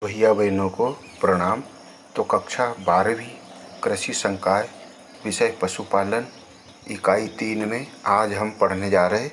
भैया बहनों को प्रणाम। तो कक्षा 12वीं कृषि संकाय विषय पशुपालन इकाई 3 में आज हम पढ़ने जा रहे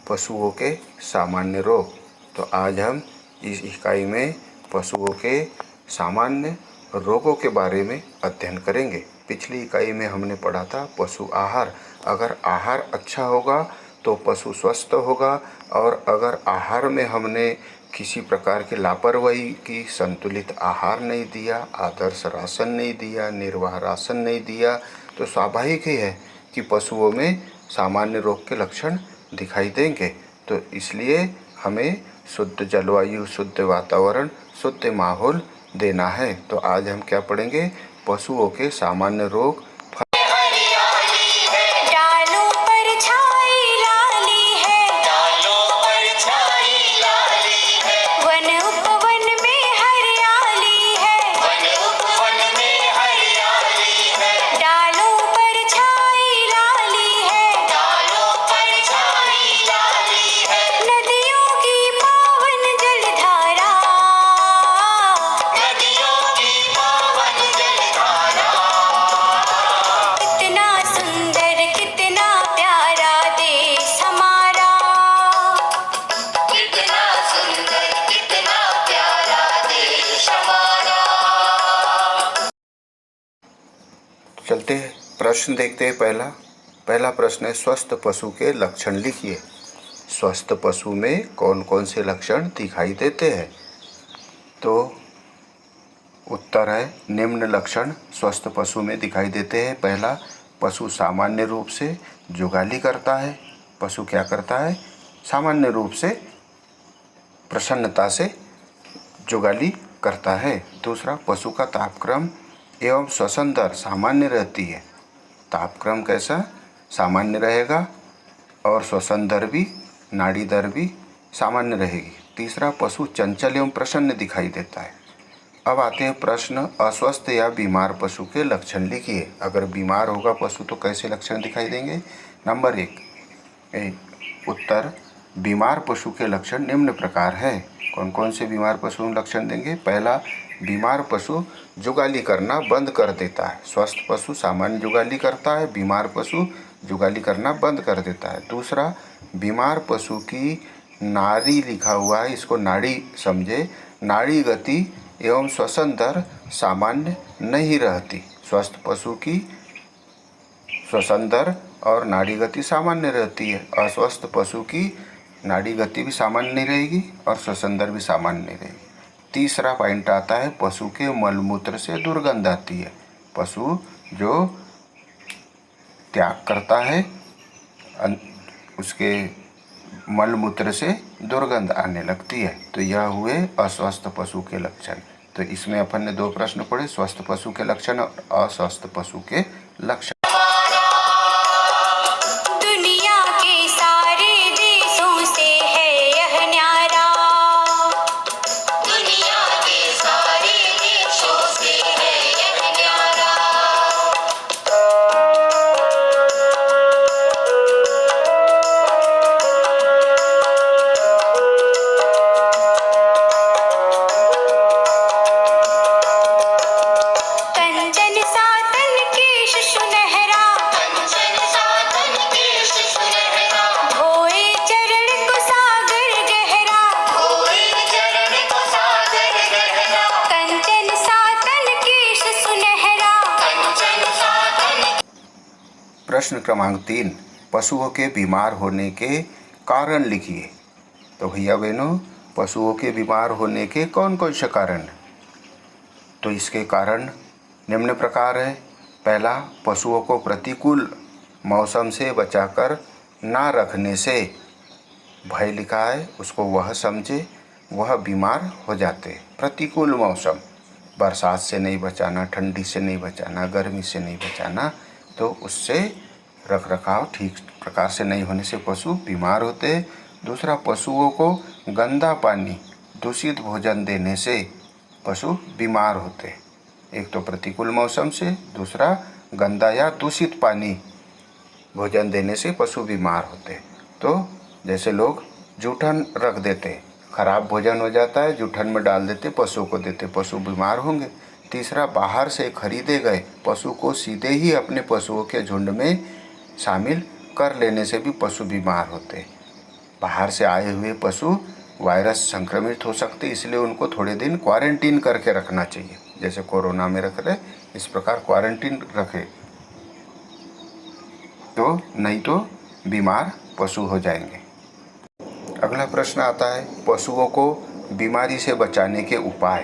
पशुओं के सामान्य रोग। तो आज हम इस इकाई में पशुओं के सामान्य रोगों के बारे में अध्ययन करेंगे। पिछली इकाई में हमने पढ़ा था पशु आहार। अगर आहार अच्छा होगा तो पशु स्वस्थ होगा, और अगर आहार में हमने किसी प्रकार की लापरवाही की, संतुलित आहार नहीं दिया, आदर्श राशन नहीं दिया, निर्वाह राशन नहीं दिया, तो स्वाभाविक ही है कि पशुओं में सामान्य रोग के लक्षण दिखाई देंगे। तो इसलिए हमें शुद्ध जलवायु, शुद्ध वातावरण, शुद्ध माहौल देना है। तो आज हम क्या पढ़ेंगे? पशुओं के सामान्य रोग। चलते हैं, प्रश्न देखते हैं। पहला प्रश्न है, स्वस्थ पशु के लक्षण लिखिए। स्वस्थ पशु में कौन कौन से लक्षण दिखाई देते हैं? तो उत्तर है, निम्न लक्षण स्वस्थ पशु में दिखाई देते हैं। पहला, पशु सामान्य रूप से जुगाली करता है। पशु क्या करता है? सामान्य रूप से प्रसन्नता से जुगाली करता है। दूसरा, पशु का तापक्रम एवं श्वसन दर सामान्य रहती है। तापक्रम कैसा? सामान्य रहेगा, और श्वसन दर भी, नाड़ी दर भी सामान्य रहेगी। तीसरा, पशु चंचल एवं प्रसन्न दिखाई देता है। अब आते हैं प्रश्न, अस्वस्थ या बीमार पशु के लक्षण लिखिए। अगर बीमार होगा पशु तो कैसे लक्षण दिखाई देंगे? नंबर 1, उत्तर, बीमार पशु के लक्षण निम्न प्रकार है। कौन कौन से बीमार पशु लक्षण देंगे? पहला, बीमार पशु जुगाली करना बंद कर देता है। स्वस्थ पशु सामान्य जुगाली करता है, बीमार पशु जुगाली करना बंद कर देता है। दूसरा, बीमार पशु की नाड़ी लिखा हुआ है, इसको नाड़ी समझे। नाड़ी गति एवं श्वसन दर सामान्य नहीं रहती। स्वस्थ पशु की श्वसन दर और नाड़ी गति सामान्य रहती है। अस्वस्थ पशु की नाड़ी गति भी सामान्य नहीं रहेगी और श्वसन दर भी सामान्य नहीं रहेगी। तीसरा पॉइंट आता है, पशु के मलमूत्र से दुर्गंध आती है। पशु जो त्याग करता है उसके मलमूत्र से दुर्गंध आने लगती है। तो यह हुए अस्वस्थ पशु के लक्षण। तो इसमें अपन ने 2 प्रश्न पढ़े, स्वस्थ पशु के लक्षण और अस्वस्थ पशु के लक्षण। प्रश्न क्रमांक 3, पशुओं के बीमार होने के कारण लिखिए। तो भैया बहनों, पशुओं के बीमार होने के कौन कौन से कारण हैं? तो इसके कारण निम्न प्रकार है। पहला, पशुओं को प्रतिकूल मौसम से बचाकर ना रखने से। भय लिखा है, उसको वह समझे, वह बीमार हो जाते। प्रतिकूल मौसम, बरसात से नहीं बचाना, ठंडी से नहीं बचाना, गर्मी से नहीं बचाना, तो उससे रख रखाव ठीक प्रकार से नहीं होने से पशु बीमार होते हैं। दूसरा, पशुओं को गंदा पानी, दूषित भोजन देने से पशु बीमार होते हैं। एक तो प्रतिकूल मौसम से, दूसरा गंदा या दूषित पानी भोजन देने से पशु बीमार होते हैं। तो जैसे लोग जूठन रख देते खराब भोजन हो जाता है, जूठन में डाल देते, पशुओं को देते, पशु बीमार होंगे। तीसरा, बाहर से खरीदे गए पशु को सीधे ही अपने पशुओं के झुंड में शामिल कर लेने से भी पशु बीमार होते हैं। बाहर से आए हुए पशु वायरस संक्रमित हो सकते, इसलिए उनको थोड़े दिन क्वारंटीन करके रखना चाहिए। जैसे कोरोना में रख रहे, इस प्रकार क्वारंटीन रखें, तो नहीं तो बीमार पशु हो जाएंगे। अगला प्रश्न आता है, पशुओं को बीमारी से बचाने के उपाय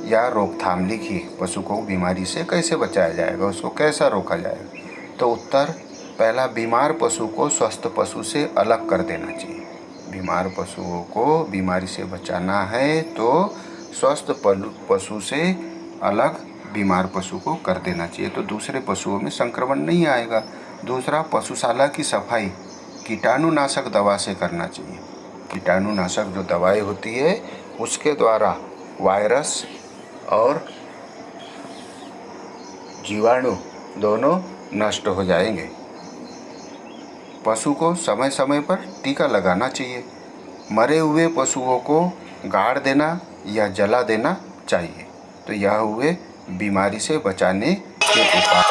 या रोकथाम लिखिए। पशु को बीमारी से कैसे बचाया जाएगा, उसको कैसा रोका जाएगा? तो उत्तर, पहला, बीमार पशु को स्वस्थ पशु से अलग कर देना चाहिए। बीमार पशुओं को बीमारी से बचाना है तो स्वस्थ पशु से अलग बीमार पशु को कर देना चाहिए, तो दूसरे पशुओं में संक्रमण नहीं आएगा। दूसरा, पशुशाला की सफाई कीटाणुनाशक दवा से करना चाहिए। कीटाणुनाशक जो दवाई होती है उसके द्वारा वायरस और जीवाणु दोनों नष्ट हो जाएंगे। पशु को समय समय पर टीका लगाना चाहिए। मरे हुए पशुओं को गाड़ देना या जला देना चाहिए। तो यह हुए बीमारी से बचाने के उपाय।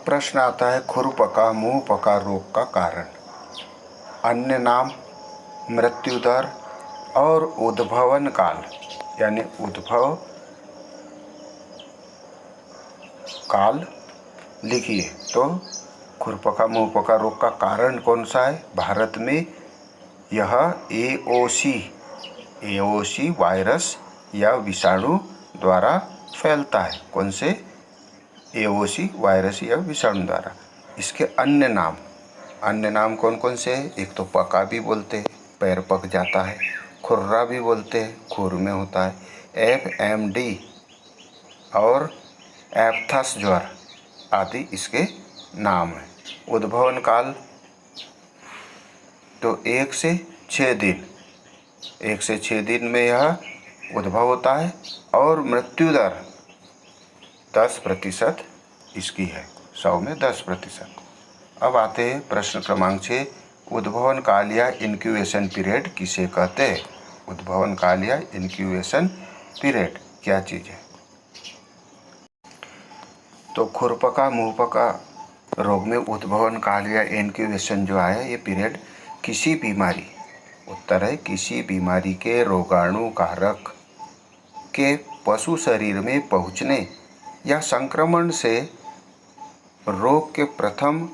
प्रश्न आता है, खुरपका मुंह पका रोग का कारण। अन्य नाम, मृत्यु दर और उद्भवन काल, यानी उद्भव काल लिखिए। तो खुरपका मुंह पका रोग का कारण कौन सा है? भारत में यह एओसी वायरस या विषाणु द्वारा फैलता है। कौन से? एओसी वायरस या विषाणु द्वारा। इसके अन्य नाम कौन कौन से हैं? एक तो पका भी बोलते हैं, पैर पक जाता है। खुर्रा भी बोलते हैं, खुर में होता है। FMD और एप्थस ज्वर आदि इसके नाम हैं। उद्भवन काल तो 1 से 6 दिन में यह उद्भव होता है और मृत्यु दर 10% इसकी है, 100 में 10%। अब आते हैं प्रश्न क्रमांक 6, उद्भवन काल या इनक्यूबेशन पीरियड किसे कहते हैं? उद्भवन काल या इनक्यूबेशन पीरियड क्या चीज़ है? तो खुरपका मुंहपका रोग में उद्भवन काल या इनक्यूबेशन जो है, ये पीरियड किसी बीमारी, उत्तर है किसी बीमारी के रोगाणु कारक के पशु शरीर में पहुँचने या संक्रमण से रोग के प्रथम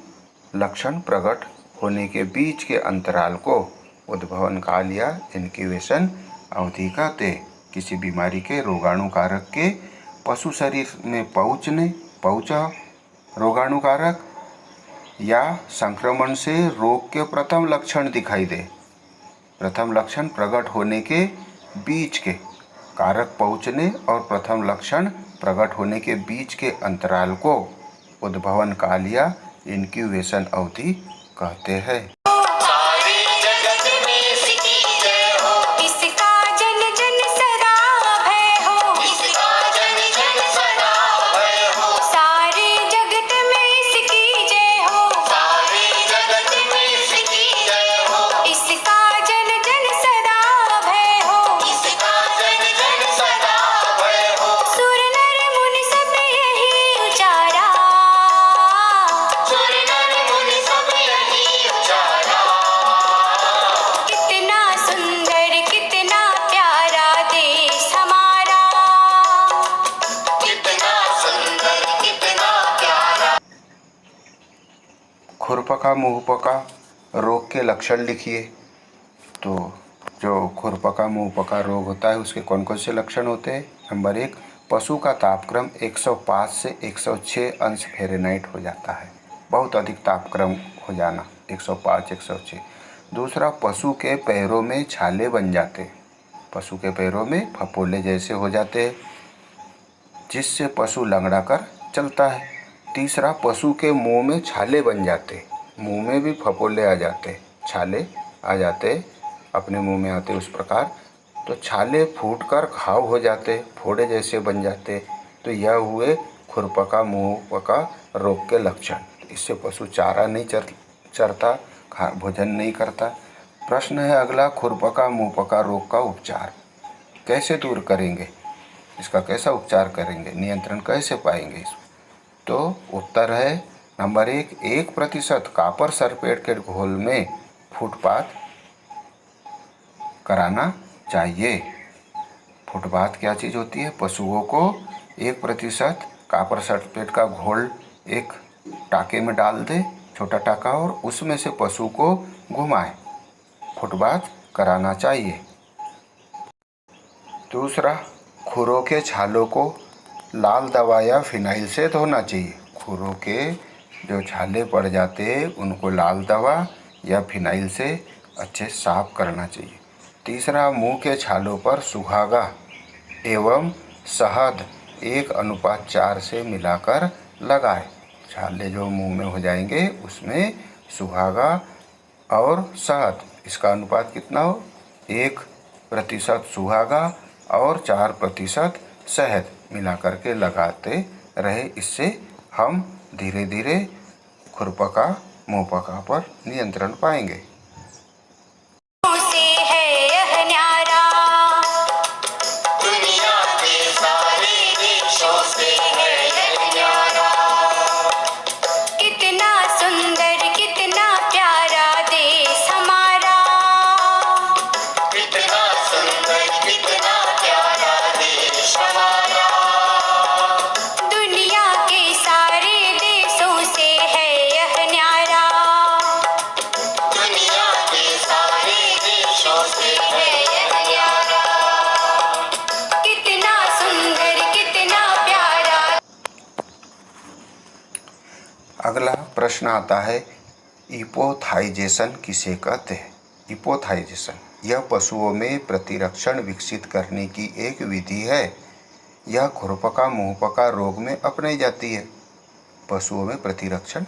लक्षण प्रकट होने के बीच के अंतराल को उद्भवन काल या इनक्यूबेशन अवधि कहते हैं। किसी बीमारी के रोगाणु कारक के पशु शरीर में पहुँचा रोगाणु कारक या संक्रमण से रोग के प्रथम लक्षण दिखाई दे, प्रथम लक्षण प्रकट होने के बीच के, कारक पहुँचने और प्रथम लक्षण प्रकट होने के बीच के अंतराल को उद्भवन काल या इनक्यूबेशन अवधि कहते हैं। खुरपका मुंहपका रोग के लक्षण लिखिए। तो जो खुरपका मुंहपका रोग होता है उसके कौन कौन से लक्षण होते हैं। नंबर 1, पशु का तापक्रम 105 से 106 अंश फ़ारेनहाइट हो जाता है। बहुत अधिक तापक्रम हो जाना, 105 106। दूसरा, पशु के पैरों में छाले बन जाते हैं, पशु के पैरों में फफोले जैसे हो जाते हैं, जिससे पशु लंगड़ा कर चलता है। तीसरा, पशु के मुंह में छाले बन जाते, मुंह में भी फफोले आ जाते, छाले आ जाते, अपने मुंह में आते उस प्रकार। तो छाले फूटकर घाव हो जाते, फोड़े जैसे बन जाते। तो यह हुए खुरपका मुंहपका रोग के लक्षण। इससे पशु चारा नहीं चरता, भोजन नहीं करता। प्रश्न है अगला, खुरपका मुंहपका रोग का उपचार कैसे दूर करेंगे, इसका कैसा उपचार करेंगे, नियंत्रण कैसे पाएंगे इसमें। तो उत्तर है नंबर 1, 1% कॉपर सल्फेट के घोल में फुटपाथ कराना चाहिए। फुटपाथ क्या चीज़ होती है, पशुओं को 1% कॉपर सल्फेट का घोल एक टाके में डाल दे, छोटा टाका, और उसमें से पशु को घुमाए, फुटपाथ कराना चाहिए। दूसरा, खुरों के छालों को लाल दवा या फिनाइल से धोना चाहिए। खुरों के जो छाले पड़ जाते हैं उनको लाल दवा या फिनाइल से अच्छे साफ करना चाहिए। तीसरा, मुंह के छालों पर सुहागा एवं शहद 1:4 से मिलाकर लगाए। छाले जो मुंह में हो जाएंगे उसमें सुहागा और शहद, इसका अनुपात कितना हो, 1% सुहागा और 4% शहद मिला करके लगाते रहे। इससे हम धीरे धीरे खुरपका मुंहपका पर नियंत्रण पाएंगे। अगला प्रश्न आता है, इपोथाइजेशन किसे कहते हैं। इपोथाइजेशन यह पशुओं में प्रतिरक्षण विकसित करने की एक विधि है। यह खुरपका मुंहपका रोग में अपनाई जाती है। पशुओं में प्रतिरक्षण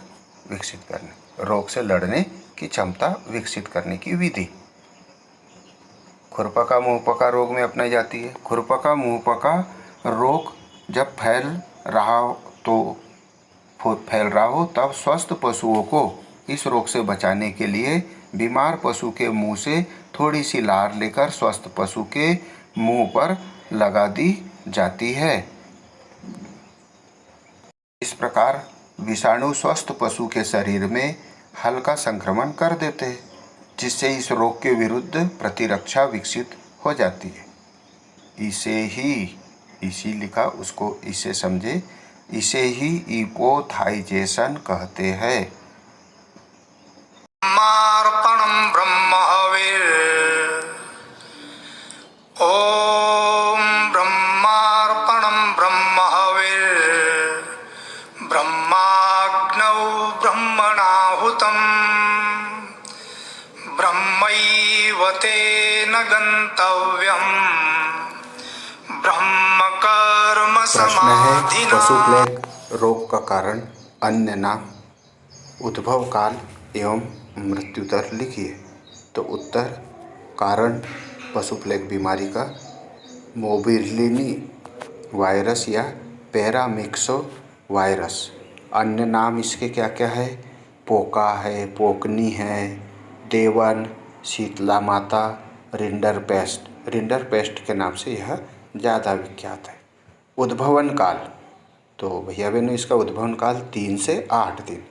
विकसित करने, रोग से लड़ने की क्षमता विकसित करने की विधि खुरपका मुंहपका रोग में अपनाई जाती है। खुरपका मुंहपका रोग जब फैल रहा हो तब स्वस्थ पशुओं को इस रोग से बचाने के लिए बीमार पशु के मुंह से थोड़ी सी लार लेकर स्वस्थ पशु के मुंह पर लगा दी जाती है। इस प्रकार विषाणु स्वस्थ पशु के शरीर में हल्का संक्रमण कर देते हैं, जिससे इस रोग के विरुद्ध प्रतिरक्षा विकसित हो जाती है। इसे लिखा, उसको इसे समझे, इसे ही इपोथाइजेशन कहते हैं। ब्रह्मार्पणं ब्रह्महविः। ओम ब्रह्मार्पणं ब्रह्महविः। ब्रह्माग्नौ ब्रह्मणाहुतं। ब्रह्मैव तेन गन्तव्यम्। ब्रह्म कर्म समाधिना। पशु प्लेग रोग का कारण, अन्य नाम, उद्भव काल एवं मृत्यु दर लिखिए। तो उत्तर, कारण पशु प्लेग बीमारी का मोबिलिनी वायरस या पैरामिक्सो वायरस। अन्य नाम इसके क्या क्या है, पोका है, पोकनी है, देवन, शीतला माता, रिंडर पेस्ट के नाम से यह ज़्यादा विख्यात है। उद्भवन काल, तो भैया बहनों इसका उद्भवन काल 3 से 8 दिन,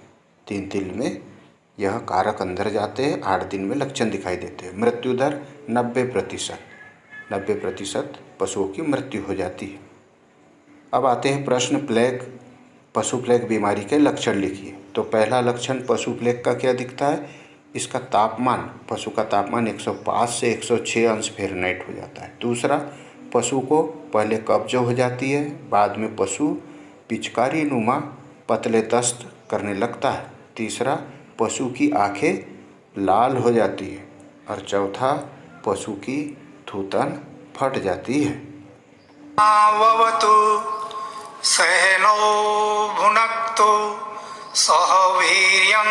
3 दिन में यह कारक अंदर जाते हैं, 8 दिन में लक्षण दिखाई देते हैं। मृत्यु दर 90% पशुओं की मृत्यु हो जाती है। अब आते हैं प्रश्न प्लेग, पशु प्लेग बीमारी के लक्षण लिखिए। तो पहला लक्षण पशु प्लेग का क्या दिखता है, इसका तापमान, पशु का तापमान 105 से 106 अंश फ़ारेनहाइट हो जाता है। दूसरा, पशु को पहले कब्ज हो जाती है, बाद में पशु पिचकारी नुमा पतले दस्त करने लगता है। तीसरा, पशु की आंखें लाल हो जाती है। और चौथा, पशु की थूथन फट जाती है। ववतु सहनौ भुनक्तु सह वीर्यं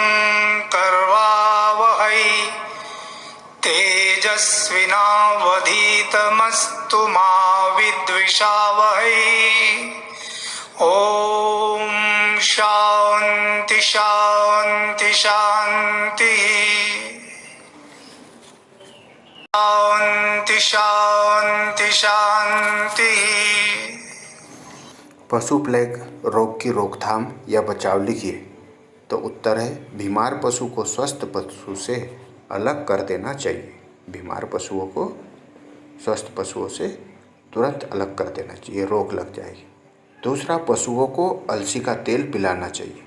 कर्वावहै तेजस्विनावधीतमस्तु मा विद्विषावहै। ओम शांति शांति शांति शांति शांति शांति। पशु प्लेग रोग की रोकथाम या बचाव लिखिए। तो उत्तर है, बीमार पशु को स्वस्थ पशु से अलग कर देना चाहिए। बीमार पशुओं को स्वस्थ पशुओं से तुरंत अलग कर देना चाहिए, रोग लग जाएगी। दूसरा, पशुओं को अलसी का तेल पिलाना चाहिए।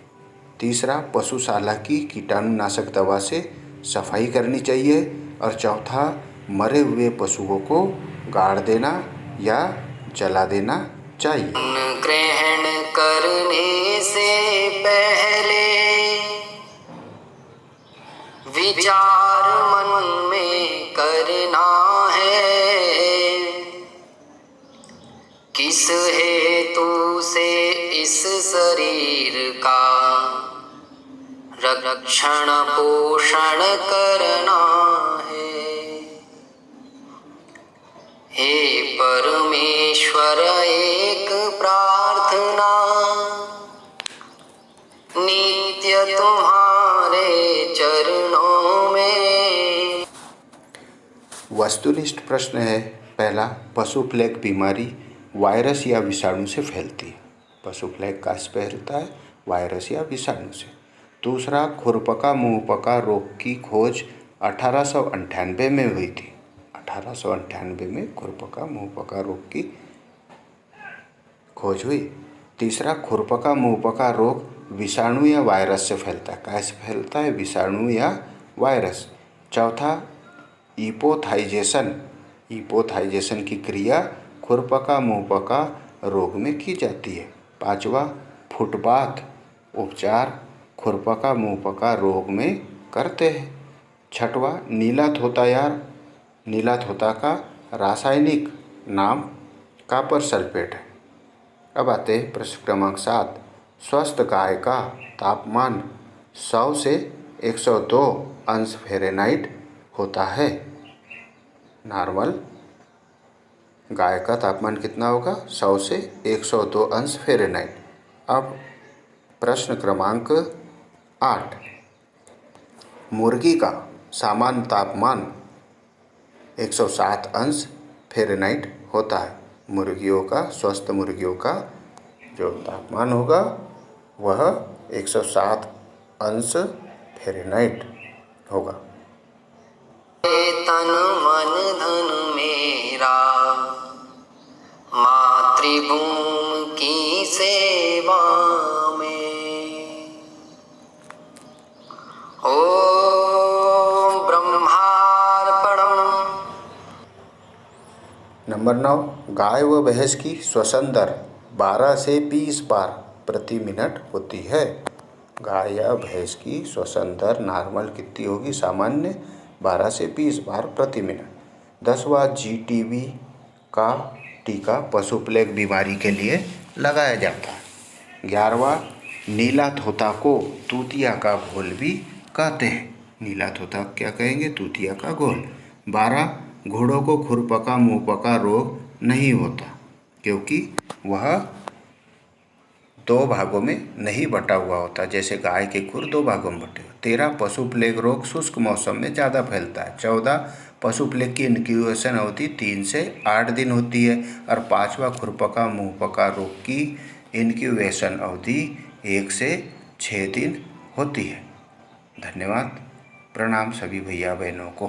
तीसरा, पशुशाला की कीटाणुनाशक दवा से सफाई करनी चाहिए। और चौथा, मरे हुए पशुओं को गाड़ देना या जला देना चाहिए। ग्रहण करने से पहले विचार मन में करना है, किस हेतु से इस शरीर का रक्षण पोषण करना है। हे परमेश्वर, एक प्रार्थना नित्य तुम्हारे चरणों में। वस्तुनिष्ठ प्रश्न है पहला, पशु प्लेग बीमारी वायरस या विषाणु से फैलती है। पशु प्लेग का फैलता है वायरस या विषाणु से। दूसरा, खुरपका मुंहपका रोग की खोज 1898 में हुई थी। 1898 में खुरपका मुंहपका रोग की खोज हुई। तीसरा, खुरपका मुंहपका रोग विषाणु या वायरस से फैलता है। कैसे फैलता है? विषाणु या वायरस। चौथा, ईपोथाइजेशन की क्रिया खुरपका मुंहपका रोग में की जाती है। पांचवा, फुटबाथ उपचार खुरपका मुंहपका रोग में करते हैं। छठवा, नीला थोता का रासायनिक नाम कॉपर सल्फेट है। अब आते हैं प्रश्न क्रमांक 7। स्वस्थ गाय का तापमान 100 से 102 अंश फ़ारेनहाइट होता है। नॉर्मल गाय का तापमान कितना होगा? 100 से 102 अंश फ़ारेनहाइट। अब प्रश्न क्रमांक 8। मुर्गी का सामान्य तापमान 107 अंश फ़ारेनहाइट होता है। स्वस्थ मुर्गियों का जो तापमान होगा वह 107 अंश फ़ारेनहाइट होगा। तन मन धन मेरा मातृभूमि की सेवा में। ओम ब्रह्मार्पणम्। नंबर 9। गाय व भैंस की श्वसन दर 12 से 20 बार प्रति मिनट होती है। गाय या भैंस की श्वसन दर नॉर्मल कितनी होगी? सामान्य 12 से 20 बार प्रति मिनट। 10वां, GTB का टीका पशु प्लेग बीमारी के लिए लगाया जाता है। 11वां, नीला थोता को तूतिया का घोल भी कहते हैं। नीला थोता क्या कहेंगे? तूतिया का घोल। 12, घोड़ों को खुरपका मुंहपका रोग नहीं होता क्योंकि वह 2 भागों में नहीं बटा हुआ होता, जैसे गाय के खुर 2 भागों में बटे। 13, पशु प्लेग रोग शुष्क मौसम में ज़्यादा फैलता है। 14, पशु प्लेग की इनक्यूबेशन अवधि 3 से 8 दिन होती है। और 5वां, खुरपका मुंहपका रोग की इनक्यूबेशन अवधि 1 से 6 दिन होती है। धन्यवाद। प्रणाम सभी भैया बहनों को।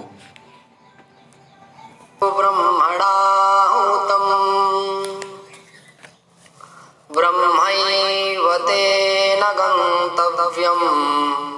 ब्रह्मणाहुतं ब्रह्मैव तेन गन्तव्यम्।